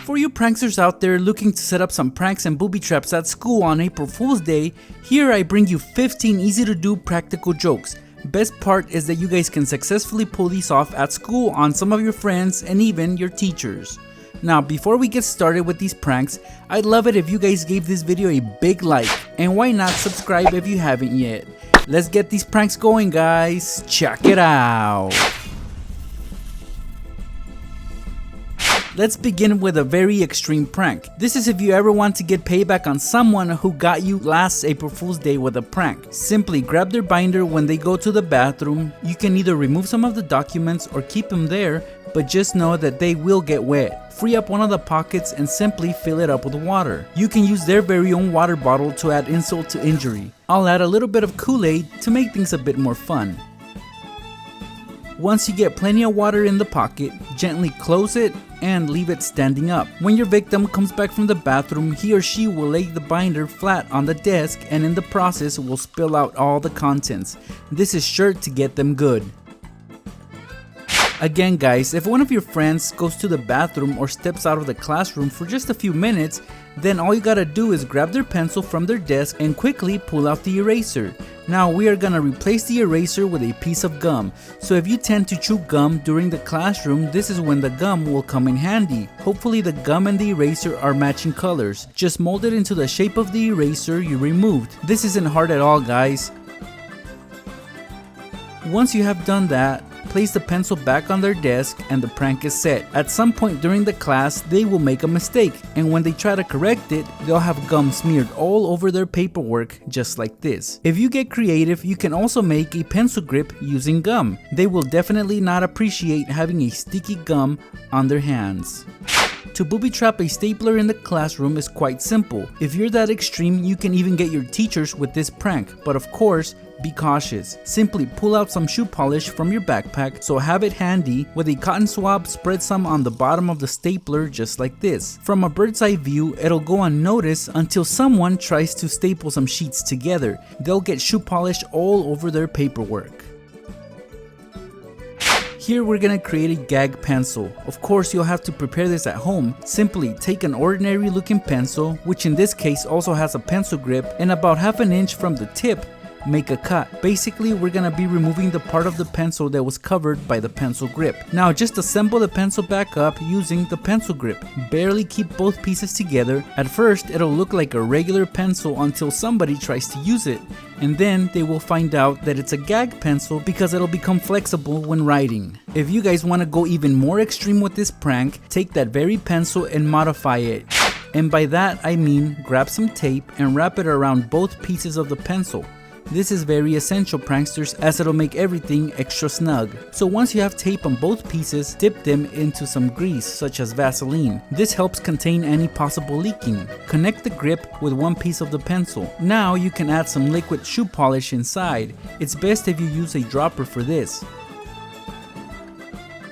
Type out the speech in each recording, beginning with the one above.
For you pranksters out there looking to set up some pranks and booby traps at school on April Fool's Day, here I bring you 15 easy to do practical jokes. Best part is that you guys can successfully pull these off at school on some of your friends and even your teachers. Now before we get started with these pranks, I'd love it if you guys gave this video a big like, and why not subscribe if you haven't yet. Let's get these pranks going, guys. Check it out. Let's begin with a very extreme prank. This is if you ever want to get payback on someone who got you last April Fool's Day with a prank. Simply grab their binder when they go to the bathroom. You can either remove some of the documents or keep them there, but just know that they will get wet. Free up one of the pockets and simply fill it up with water. You can use their very own water bottle to add insult to injury. I'll add a little bit of Kool-Aid to make things a bit more fun. Once you get plenty of water in the pocket, gently close it and leave it standing up. When your victim comes back from the bathroom, he or she will lay the binder flat on the desk and in the process will spill out all the contents. This is sure to get them good. Again guys, if one of your friends goes to the bathroom or steps out of the classroom for just a few minutes, then all you gotta do is grab their pencil from their desk and quickly pull out the eraser. Now we are gonna replace the eraser with a piece of gum. So if you tend to chew gum during the classroom, this is when the gum will come in handy. Hopefully the gum and the eraser are matching colors. Just mold it into the shape of the eraser you removed. This isn't hard at all, guys. Once you have done that, place the pencil back on their desk and the prank is set. At some point during the class, they will make a mistake, and when they try to correct it, they'll have gum smeared all over their paperwork just like this. If you get creative, you can also make a pencil grip using gum. They will definitely not appreciate having a sticky gum on their hands. To booby trap a stapler in the classroom is quite simple. If you're that extreme, you can even get your teachers with this prank, but of course, be cautious. Simply pull out some shoe polish from your backpack, so have it handy. With a cotton swab, spread some on the bottom of the stapler just like this. From a bird's eye view, it'll go unnoticed until someone tries to staple some sheets together. They'll get shoe polish all over their paperwork. Here we're gonna create a gag pencil. Of course you'll have to prepare this at home. Simply take an ordinary looking pencil, which in this case also has a pencil grip, and about ½ an inch from the tip, make a cut. Basically we're gonna be removing the part of the pencil that was covered by the pencil grip. Now just assemble the pencil back up using the pencil grip. Barely keep both pieces together. At first it'll look like a regular pencil until somebody tries to use it, and then they will find out that it's a gag pencil because it'll become flexible when writing. If you guys want to go even more extreme with this prank, take that very pencil and modify it. And by that I mean grab some tape and wrap it around both pieces of the pencil. This is very essential, pranksters, as it'll make everything extra snug. So once you have tape on both pieces, dip them into some grease such as Vaseline. This helps contain any possible leaking. Connect the grip with one piece of the pencil. Now you can add some liquid shoe polish inside. It's best if you use a dropper for this.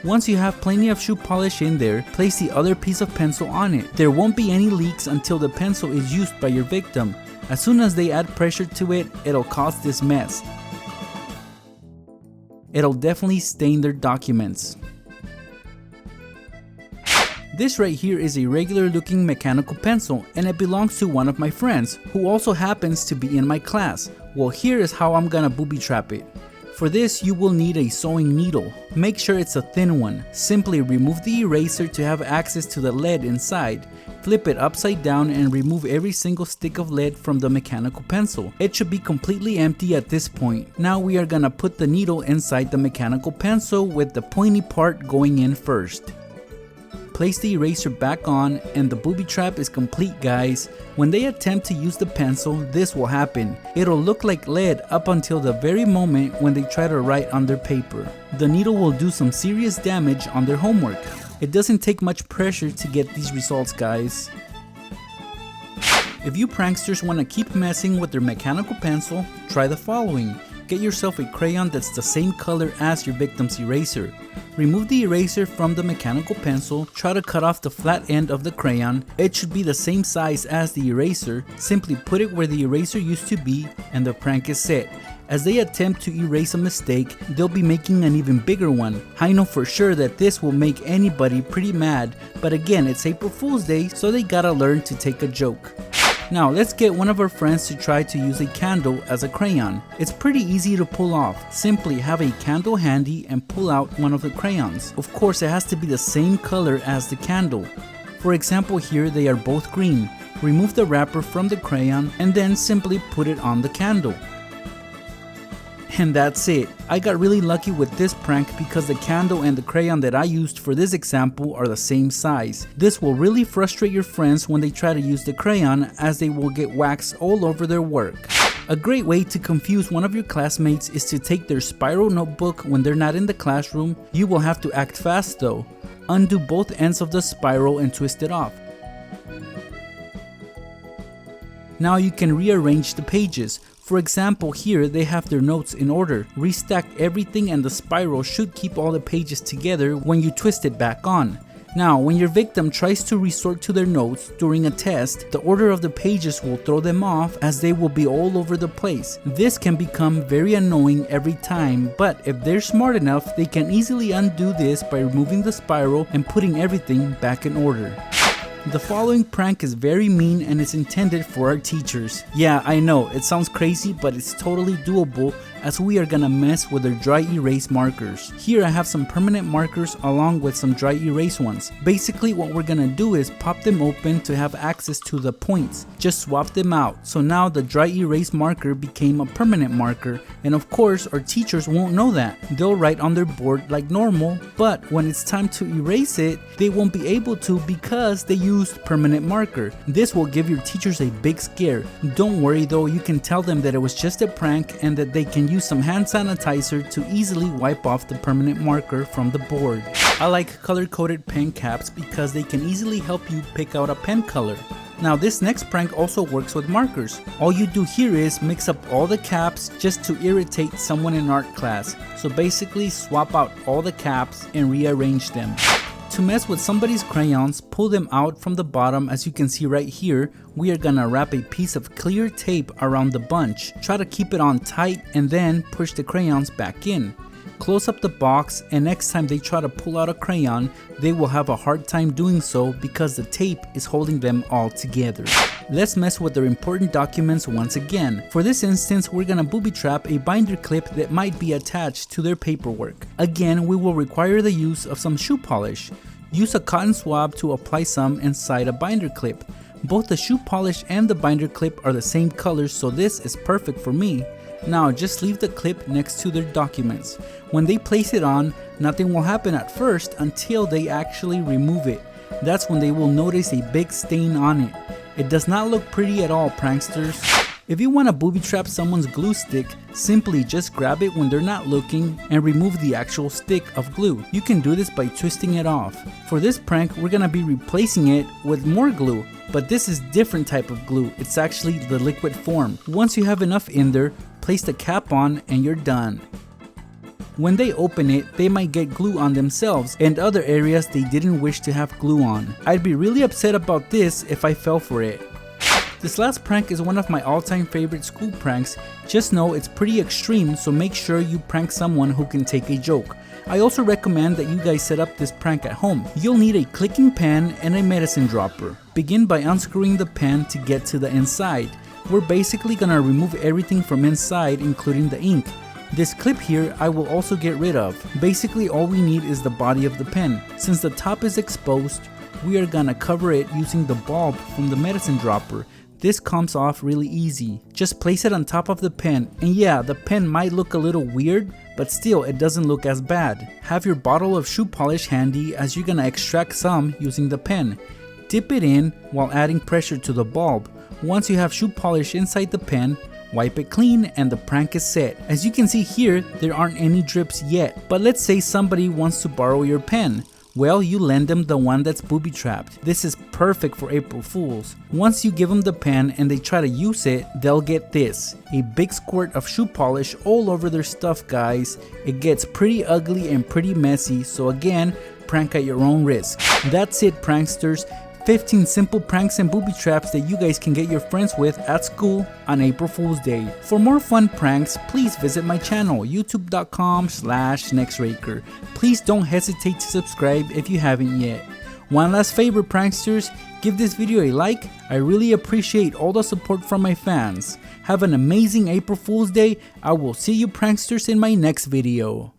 Once you have plenty of shoe polish in there, place the other piece of pencil on it. There won't be any leaks until the pencil is used by your victim. As soon as they add pressure to it, it'll cause this mess. It'll definitely stain their documents. This right here is a regular looking mechanical pencil, and it belongs to one of my friends, who also happens to be in my class. Well, here is how I'm gonna booby trap it. For this, you will need a sewing needle. Make sure it's a thin one. Simply remove the eraser to have access to the lead inside. Flip it upside down and remove every single stick of lead from the mechanical pencil. It should be completely empty at this point. Now we are gonna put the needle inside the mechanical pencil with the pointy part going in first. Place the eraser back on and the booby trap is complete, guys. When they attempt to use the pencil, this will happen. It'll look like lead up until the very moment when they try to write on their paper. The needle will do some serious damage on their homework. It doesn't take much pressure to get these results, guys. If you pranksters want to keep messing with their mechanical pencil, try the following. Get yourself a crayon that's the same color as your victim's eraser. Remove the eraser from the mechanical pencil, try to cut off the flat end of the crayon. It should be the same size as the eraser. Simply put it where the eraser used to be and the prank is set. As they attempt to erase a mistake, they'll be making an even bigger one. I know for sure that this will make anybody pretty mad, but again, it's April Fool's Day, so they gotta learn to take a joke. Now let's get one of our friends to try to use a candle as a crayon. It's pretty easy to pull off. Simply have a candle handy and pull out one of the crayons. Of course, it has to be the same color as the candle. For example, here they are both green. Remove the wrapper from the crayon and then simply put it on the candle. And that's it. I got really lucky with this prank because the candle and the crayon that I used for this example are the same size. This will really frustrate your friends when they try to use the crayon, as they will get wax all over their work. A great way to confuse one of your classmates is to take their spiral notebook when they're not in the classroom. You will have to act fast though. Undo both ends of the spiral and twist it off. Now you can rearrange the pages. For example, here they have their notes in order. Restack everything and the spiral should keep all the pages together when you twist it back on. Now, when your victim tries to resort to their notes during a test, the order of the pages will throw them off, as they will be all over the place. This can become very annoying every time, but if they're smart enough, they can easily undo this by removing the spiral and putting everything back in order. The following prank is very mean and is intended for our teachers. Yeah, I know, it sounds crazy, but it's totally doable, as we are gonna mess with their dry erase markers. Here I have some permanent markers along with some dry erase ones. Basically what we're gonna do is pop them open to have access to the points. Just swap them out. So now the dry erase marker became a permanent marker, and of course our teachers won't know that. They'll write on their board like normal, but when it's time to erase it, they won't be able to because they used permanent marker. This will give your teachers a big scare. Don't worry though, you can tell them that it was just a prank and that they can use some hand sanitizer to easily wipe off the permanent marker from the board. I like color-coded pen caps because they can easily help you pick out a pen color. Now this next prank also works with markers. All you do here is mix up all the caps just to irritate someone in art class. So basically swap out all the caps and rearrange them. To mess with somebody's crayons, pull them out from the bottom. As you can see right here, we are gonna wrap a piece of clear tape around the bunch. Try to keep it on tight and then push the crayons back in. Close up the box, and next time they try to pull out a crayon, they will have a hard time doing so because the tape is holding them all together. Let's mess with their important documents once again. For this instance, we're gonna booby trap a binder clip that might be attached to their paperwork. Again, we will require the use of some shoe polish. Use a cotton swab to apply some inside a binder clip. Both the shoe polish and the binder clip are the same color, so this is perfect for me. Now just leave the clip next to their documents. When they place it on, nothing will happen at first until they actually remove it. That's when they will notice a big stain on it. It does not look pretty at all, pranksters. If you want to booby trap someone's glue stick, simply just grab it when they're not looking and remove the actual stick of glue. You can do this by twisting it off. For this prank, we're gonna be replacing it with more glue, but this is different type of glue. It's actually the liquid form. Once you have enough in there, place the cap on and you're done. When they open it, they might get glue on themselves and other areas they didn't wish to have glue on. I'd be really upset about this if I fell for it. This last prank is one of my all-time favorite school pranks. Just know it's pretty extreme, so make sure you prank someone who can take a joke. I also recommend that you guys set up this prank at home. You'll need a clicking pen and a medicine dropper. Begin by unscrewing the pen to get to the inside. We're basically gonna remove everything from inside, including the ink. This clip here I will also get rid of. Basically all we need is the body of the pen. Since the top is exposed, we are gonna cover it using the bulb from the medicine dropper. This comes off really easy. Just place it on top of the pen, and yeah, the pen might look a little weird, but still it doesn't look as bad. Have your bottle of shoe polish handy, as you're gonna extract some using the pen. Dip it in while adding pressure to the bulb. Once you have shoe polish inside the pen, wipe it clean and the prank is set. As you can see here, there aren't any drips yet, but let's say somebody wants to borrow your pen. Well, you lend them the one that's booby trapped. This is perfect for April Fools. Once you give them the pen and they try to use it, they'll get this. A big squirt of shoe polish all over their stuff, guys. It gets pretty ugly and pretty messy, so again, prank at your own risk. That's it, pranksters. 15 simple pranks and booby traps that you guys can get your friends with at school on April Fool's Day. For more fun pranks, please visit my channel, youtube.com/Nextraker. Please don't hesitate to subscribe if you haven't yet. One last favor, pranksters, give this video a like. I really appreciate all the support from my fans. Have an amazing April Fool's Day. I will see you pranksters in my next video.